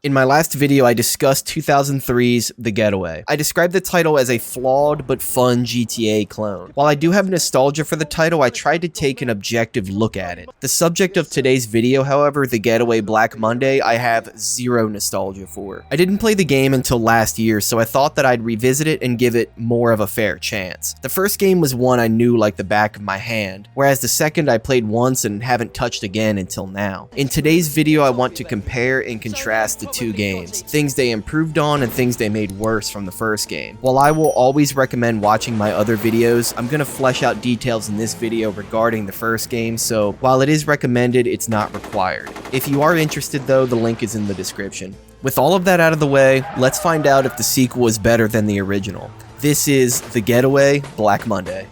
In my last video, I discussed 2003's The Getaway. I described the title as a flawed but fun GTA clone. While I do have nostalgia for the title, I tried to take an objective look at it. The subject of today's video, however, The Getaway Black Monday, I have zero nostalgia for. I didn't play the game until last year, so I thought that I'd revisit it and give it more of a fair chance. The first game was one I knew like the back of my hand, whereas the second I played once and haven't touched again until now. In today's video, I want to compare and contrast the two games, things they improved on and things they made worse from the first game. While I will always recommend watching my other videos, I'm going to flesh out details in this video regarding the first game, so while it is recommended, it's not required. If you are interested though, the link is in the description. With all of that out of the way, let's find out if the sequel is better than the original. This is The Getaway Black Monday.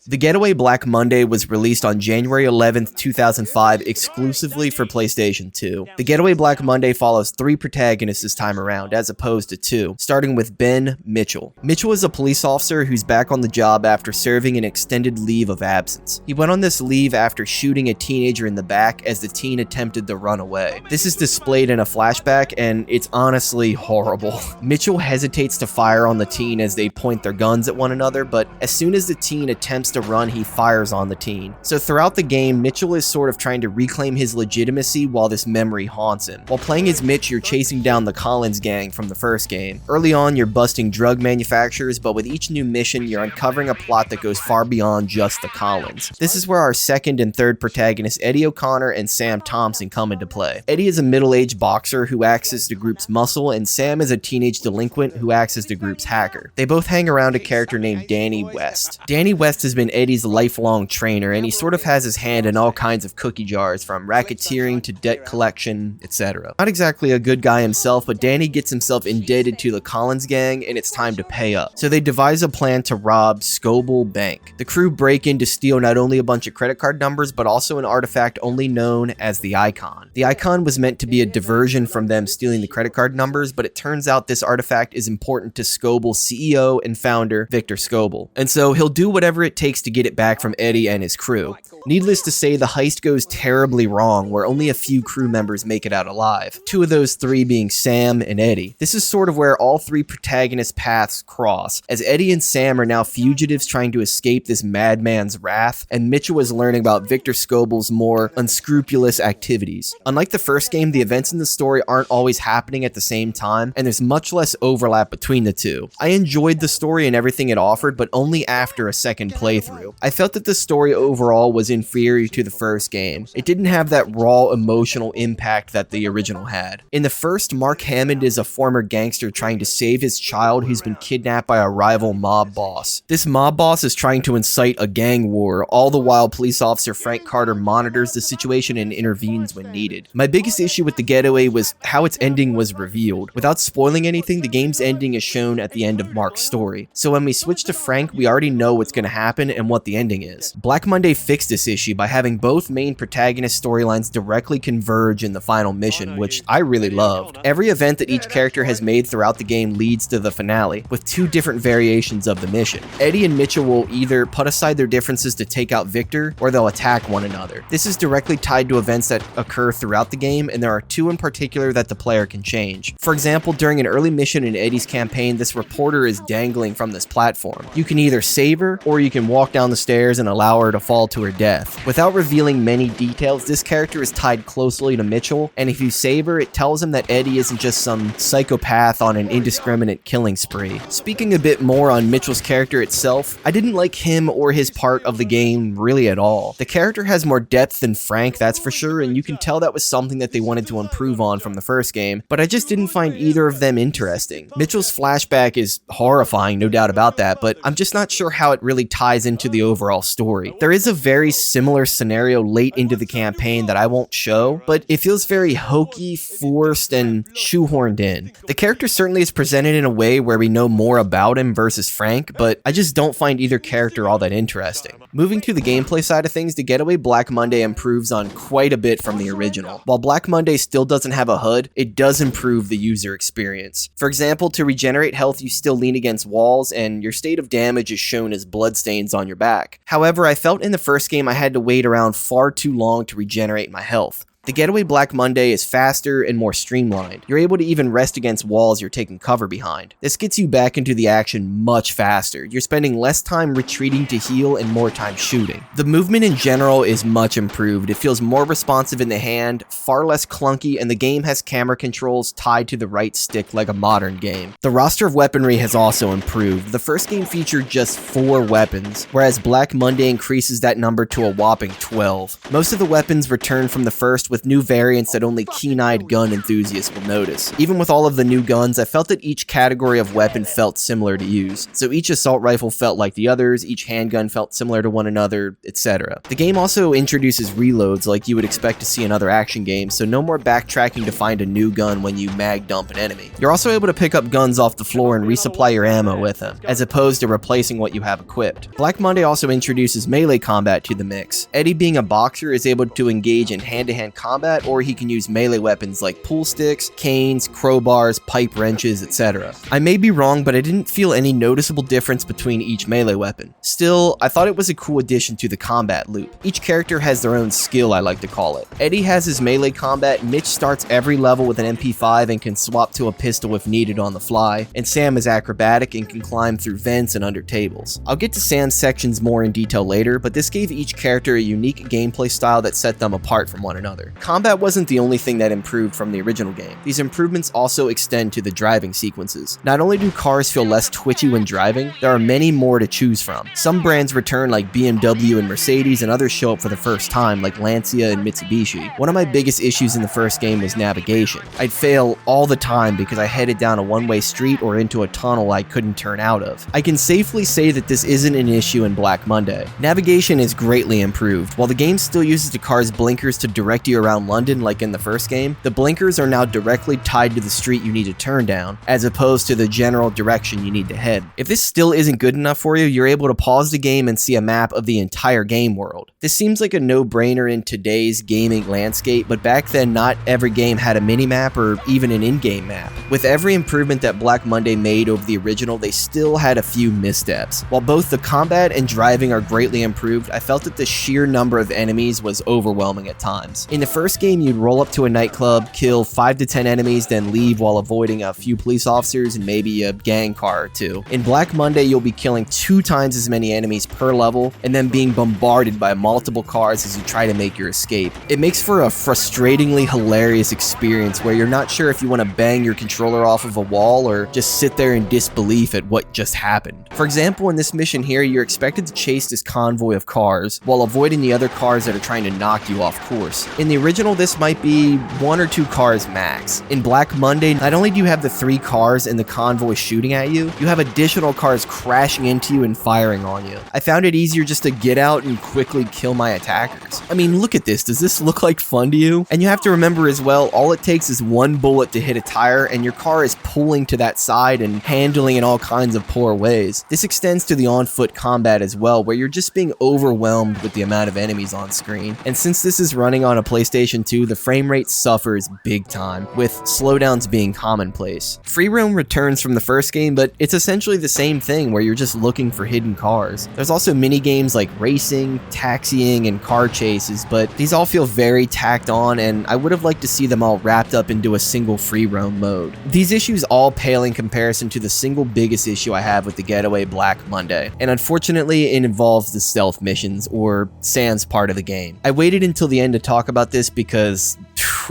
The Getaway Black Monday was released on January 11th, 2005 exclusively for PlayStation 2. The Getaway Black Monday follows three protagonists this time around, as opposed to two, starting with Ben Mitchell. Mitchell is a police officer who's back on the job after serving an extended leave of absence. He went on this leave after shooting a teenager in the back as the teen attempted to run away. This is displayed in a flashback, and it's honestly horrible. Mitchell hesitates to fire on the teen as they point their guns at one another, but as soon as the teen attempts to run, he fires on the teen. So throughout the game, Mitchell is sort of trying to reclaim his legitimacy while this memory haunts him. While playing as Mitch, you're chasing down the Collins gang from the first game. Early on, you're busting drug manufacturers, but with each new mission, you're uncovering a plot that goes far beyond just the Collins. This is where our second and third protagonists, Eddie O'Connor and Sam Thompson, come into play. Eddie is a middle-aged boxer who acts as the group's muscle, and Sam is a teenage delinquent who acts as the group's hacker. They both hang around a character named Danny West. Danny West has been Eddie's lifelong trainer, and he sort of has his hand in all kinds of cookie jars, from racketeering to debt collection, etc. Not exactly a good guy himself, but Danny gets himself indebted to the Collins gang, and it's time to pay up. So they devise a plan to rob Scoble Bank. The crew break in to steal not only a bunch of credit card numbers, but also an artifact only known as the Icon. The Icon was meant to be a diversion from them stealing the credit card numbers, but it turns out this artifact is important to Scoble's CEO and founder, Victor Scoble. And so he'll do whatever it takes to get it back from Eddie and his crew. Needless to say, the heist goes terribly wrong, where only a few crew members make it out alive. Two of those three being Sam and Eddie. This is sort of where all three protagonists' paths cross, as Eddie and Sam are now fugitives trying to escape this madman's wrath, and Mitchell is learning about Victor Scoble's more unscrupulous activities. Unlike the first game, the events in the story aren't always happening at the same time, and there's much less overlap between the two. I enjoyed the story and everything it offered, but only after a second playthrough. I felt that the story overall was inferior to the first game. It didn't have that raw emotional impact that the original had. In the first, Mark Hammond is a former gangster trying to save his child who's been kidnapped by a rival mob boss. This mob boss is trying to incite a gang war, all the while police officer Frank Carter monitors the situation and intervenes when needed. My biggest issue with The Getaway was how its ending was revealed. Without spoiling anything, the game's ending is shown at the end of Mark's story. So when we switch to Frank, we already know what's going to happen and what the ending is. Black Monday fixed this issue by having both main protagonist storylines directly converge in the final mission, which I really loved. Every event that each character has made throughout the game leads to the finale, with two different variations of the mission. Eddie and Mitchell will either put aside their differences to take out Victor, or they'll attack one another. This is directly tied to events that occur throughout the game, and there are two in particular that the player can change. For example, during an early mission in Eddie's campaign, this reporter is dangling from this platform. You can either save her, or you can walk down the stairs and allow her to fall to her death. Without revealing many details, this character is tied closely to Mitchell, and if you save her, it tells him that Eddie isn't just some psychopath on an indiscriminate killing spree. Speaking a bit more on Mitchell's character itself, I didn't like him or his part of the game really at all. The character has more depth than Frank, that's for sure, and you can tell that was something that they wanted to improve on from the first game, but I just didn't find either of them interesting. Mitchell's flashback is horrifying, no doubt about that, but I'm just not sure how it really ties ties into the overall story. There is a very similar scenario late into the campaign that I won't show, but it feels very hokey, forced, and shoehorned in. The character certainly is presented in a way where we know more about him versus Frank, but I just don't find either character all that interesting. Moving to the gameplay side of things, the Getaway Black Monday improves on quite a bit from the original. While Black Monday still doesn't have a HUD, it does improve the user experience. For example, to regenerate health, you still lean against walls, and your state of damage is shown as bloodstains on your back. However, I felt in the first game I had to wait around far too long to regenerate my health. The Getaway Black Monday is faster and more streamlined. You're able to even rest against walls you're taking cover behind. This gets you back into the action much faster. You're spending less time retreating to heal and more time shooting. The movement in general is much improved. It feels more responsive in the hand, far less clunky, and the game has camera controls tied to the right stick like a modern game. The roster of weaponry has also improved. The first game featured just 4 weapons, whereas Black Monday increases that number to a whopping 12. Most of the weapons return from the first, with new variants that only keen-eyed gun enthusiasts will notice. Even with all of the new guns, I felt that each category of weapon felt similar to use. So each assault rifle felt like the others, each handgun felt similar to one another, etc. The game also introduces reloads like you would expect to see in other action games, so no more backtracking to find a new gun when you mag dump an enemy. You're also able to pick up guns off the floor and resupply your ammo with them, as opposed to replacing what you have equipped. Black Monday also introduces melee combat to the mix. Eddie, being a boxer, is able to engage in hand-to-hand combat, or he can use melee weapons like pool sticks, canes, crowbars, pipe wrenches, etc. I may be wrong, but I didn't feel any noticeable difference between each melee weapon. Still, I thought it was a cool addition to the combat loop. Each character has their own skill, I like to call it. Eddie has his melee combat, Mitch starts every level with an MP5 and can swap to a pistol if needed on the fly, and Sam is acrobatic and can climb through vents and under tables. I'll get to Sam's sections more in detail later, but this gave each character a unique gameplay style that set them apart from one another. Combat wasn't the only thing that improved from the original game. These improvements also extend to the driving sequences. Not only do cars feel less twitchy when driving, there are many more to choose from. Some brands return like BMW and Mercedes, and others show up for the first time like Lancia and Mitsubishi. One of my biggest issues in the first game was navigation. I'd fail all the time because I headed down a one-way street or into a tunnel I couldn't turn out of. I can safely say that this isn't an issue in Black Monday. Navigation is greatly improved. While the game still uses the car's blinkers to direct you around London like in the first game, the blinkers are now directly tied to the street you need to turn down, as opposed to the general direction you need to head. If this still isn't good enough for you, you're able to pause the game and see a map of the entire game world. This seems like a no-brainer in today's gaming landscape, but back then not every game had a mini-map or even an in-game map. With every improvement that Black Monday made over the original, they still had a few missteps. While both the combat and driving are greatly improved, I felt that the sheer number of enemies was overwhelming at times. In the first game, you'd roll up to a nightclub, kill 5 to 10 enemies, then leave while avoiding a few police officers and maybe a gang car or two. In Black Monday, you'll be killing 2 times as many enemies per level and then being bombarded by multiple cars as you try to make your escape. It makes for a frustratingly hilarious experience where you're not sure if you want to bang your controller off of a wall or just sit there in disbelief at what just happened. For example, in this mission here, you're expected to chase this convoy of cars while avoiding the other cars that are trying to knock you off course. In the original, this might be 1 or 2 cars max. In Black Monday, not only do you have the 3 cars in the convoy shooting at you, you have additional cars crashing into you and firing on you. I found it easier just to get out and quickly kill my attackers. I mean, look at this. Does this look like fun to you? And you have to remember as well, all it takes is 1 bullet to hit a tire and your car is pulling to that side and handling in all kinds of poor ways. This extends to the on-foot combat as well, where you're just being overwhelmed with the amount of enemies on screen. And since this is running on a PlayStation 2, the frame rate suffers big time, with slowdowns being commonplace. Free roam returns from the first game, but it's essentially the same thing where you're just looking for hidden cars. There's also mini games like racing, taxiing, and car chases, but these all feel very tacked on, and I would have liked to see them all wrapped up into a single free roam mode. These issues all pale in comparison to the single biggest issue I have with the Getaway Black Monday, and unfortunately it involves the stealth missions, or Sam's part of the game. I waited until the end to talk about this because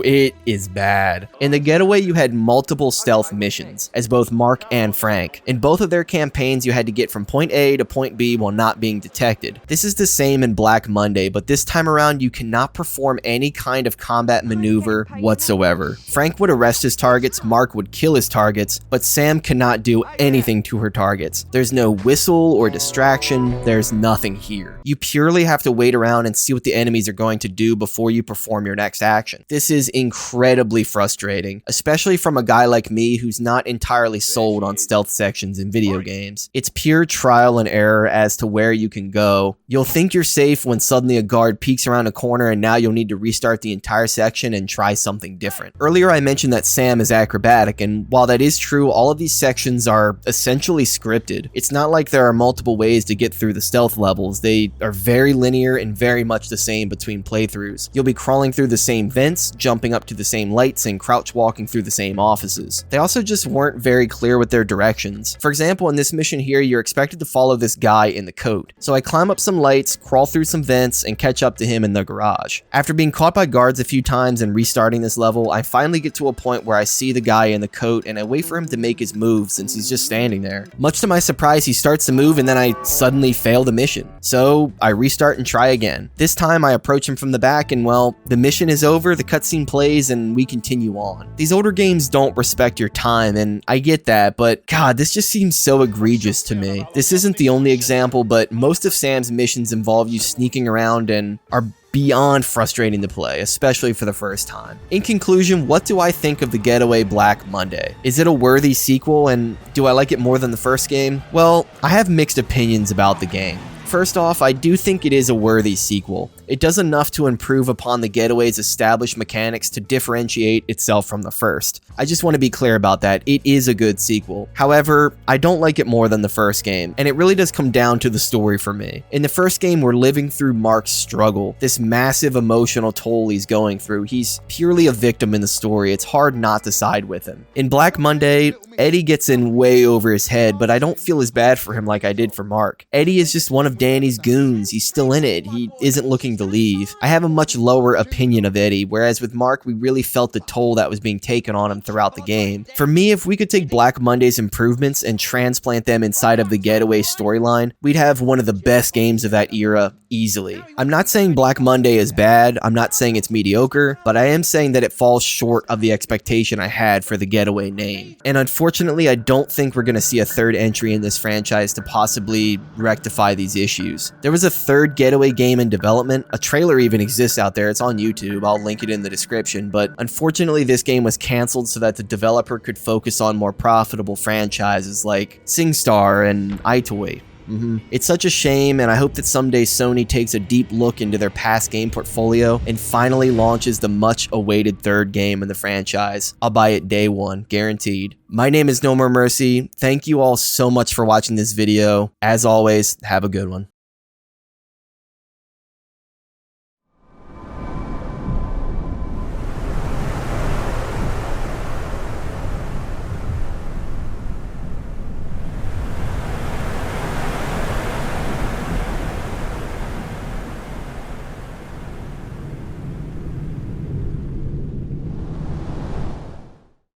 It is bad. In the Getaway, you had multiple stealth missions, as both Mark and Frank. In both of their campaigns, you had to get from point A to point B while not being detected. This is the same in Black Monday, but this time around, you cannot perform any kind of combat maneuver whatsoever. Frank would arrest his targets, Mark would kill his targets, but Sam cannot do anything to her targets. There's no whistle or distraction, there's nothing here. You purely have to wait around and see what the enemies are going to do before you perform your next action. This is incredibly frustrating, especially from a guy like me who's not entirely sold on stealth sections in video games. It's pure trial and error as to where you can go. You'll think you're safe when suddenly a guard peeks around a corner and now you'll need to restart the entire section and try something different. Earlier I mentioned that Sam is acrobatic, and while that is true, all of these sections are essentially scripted. It's not like there are multiple ways to get through the stealth levels. They are very linear and very much the same between playthroughs. You'll be crawling through the same vents, jumping up to the same lights, and crouch walking through the same offices. They also just weren't very clear with their directions. For example, in this mission here, you're expected to follow this guy in the coat. So I climb up some lights, crawl through some vents, and catch up to him in the garage. After being caught by guards a few times and restarting this level, I finally get to a point where I see the guy in the coat and I wait for him to make his move since he's just standing there. Much to my surprise, he starts to move and then I suddenly fail the mission. So I restart and try again. This time I approach him from the back and, well, the mission is over, the cutscene plays, and we continue on. These older games don't respect your time, and I get that, but God, this just seems so egregious to me. This isn't the only example, but most of Sam's missions involve you sneaking around and are beyond frustrating to play, especially for the first time. In conclusion, what do I think of the Getaway Black Monday? Is it a worthy sequel, and do I like it more than the first game? Well, I have mixed opinions about the game. First off, I do think it is a worthy sequel. It does enough to improve upon the Getaway's established mechanics to differentiate itself from the first. I just want to be clear about that. It is a good sequel. However, I don't like it more than the first game, and it really does come down to the story for me. In the first game, we're living through Mark's struggle, this massive emotional toll he's going through. He's purely a victim in the story. It's hard not to side with him. In Black Monday, Eddie gets in way over his head, but I don't feel as bad for him like I did for Mark. Eddie is just one of Danny's goons. He's still in it. He isn't looking to leave. I have a much lower opinion of Eddie, whereas with Mark, we really felt the toll that was being taken on him throughout the game. For me, if we could take Black Monday's improvements and transplant them inside of the Getaway storyline, we'd have one of the best games of that era easily. I'm not saying Black Monday is bad, I'm not saying it's mediocre, but I am saying that it falls short of the expectation I had for the Getaway name. And unfortunately, I don't think we're going to see a third entry in this franchise to possibly rectify these issues. There was a third Getaway game in development. A trailer even exists out there. It's on YouTube. I'll link it in the description. But unfortunately, this game was canceled so that the developer could focus on more profitable franchises like SingStar and iToy. It's such a shame, and I hope that someday Sony takes a deep look into their past game portfolio and finally launches the much-awaited third game in the franchise. I'll buy it day one, guaranteed. My name is NoMooreMercy. Thank you all so much for watching this video. As always, have a good one.